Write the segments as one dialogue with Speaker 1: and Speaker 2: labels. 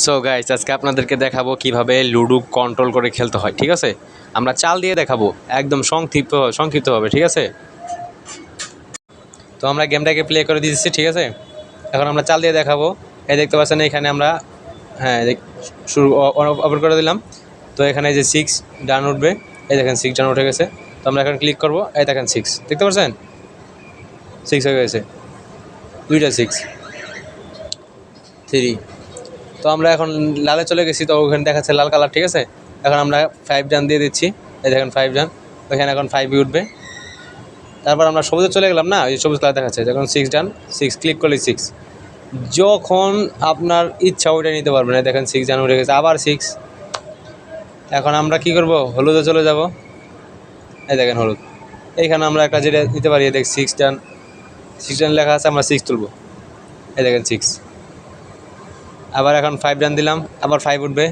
Speaker 1: So guys আজকে আপনাদেরকে দেখাবো কিভাবে লুডো কন্ট্রোল করে খেলতে হয়। ঠিক আছে, আমরা চাল দিয়ে দেখাবো, একদম সংক্ষিপ্তভাবে। ঠিক আছে, তো আমরা গেমটাকে প্লে করে দিচ্ছি। ঠিক আছে, এখন আমরা চাল দিয়ে দেখাবো। এই দেখতে পাচ্ছেন এখানে আমরা, হ্যাঁ শুরু ওপেন করে দিলাম। তো এখানে যে 6 ডান উঠবে, এই দেখেন 6 ডান উঠে গেছে। তো আমরা এখন ক্লিক করবো, এই দেখেন 6 দেখতে পাচ্ছেন, 6 হয়ে গেছে, দুইটা 6 3। তো আমরা এখন লালে চলে গেছি, তো ওখানে দেখাচ্ছে লাল কালার। ঠিক আছে, এখন আমরা 5 ডান দিয়ে দিচ্ছি, এই দেখেন 5 ডান, ওইখানে এখন 5 উঠবে। তারপর আমরা সবুজে চলে গেলাম, না এই সবুজ কালার দেখাচ্ছে, যখন 6 ডান 6 ক্লিক করলে 6, যখন আপনার ইচ্ছা ওইটা নিতে পারবেন। দেখেন 6 ডান উঠে গেছে, আবার 6। এখন আমরা কি করব, হলুদে চলে যাব, এই দেখেন হলুদ, এইখানে আমরা একটা যেটা দিতে পারি, দেখ 6 ডান লেখা আছে, আমরা 6 তুলব, এই দেখেন 6। আবার এখন 5 ডান দিলাম, আবার 5 উঠবে।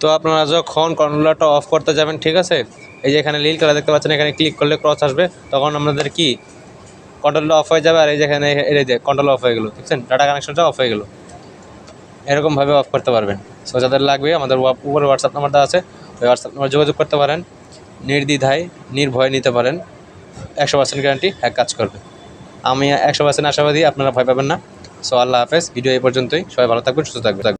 Speaker 1: তো আপনারা যখন কন্ট্রোলারটা অফ করতে যাবেন, ঠিক আছে, এই যে এখানে নীল কালার দেখতে পাচ্ছেন, এখানে ক্লিক করলে ক্রস আসবে, তখন আমাদের কি কন্ট্রোলটা অফ হয়ে যাবে। আর এই যেখানে এই যে কন্ট্রোল অফ হয়ে গেল, দেখছেন ডাটা কানেকশনটা অফ হয়ে গেল। এরকমভাবে অফ করতে পারবেন। সো যাদের লাগবে, আমাদের উপরে হোয়াটসঅ্যাপ নাম্বারটা আছে, ওই হোয়াটসঅ্যাপ নাম্বার যোগাযোগ করতে পারেন। নির্দ্বিধায় নির্ভয়ে নিতে পারেন, 100% গ্যারান্টি, এক কাজ করবে। আমি 100% আশাবাদী, আপনারা ভয় পাবেন না। সো আল্লাহ হাফেজ, ভিডিও এই পর্যন্তই। সবাই ভালো থাকবেন, সুস্থ থাকবেন।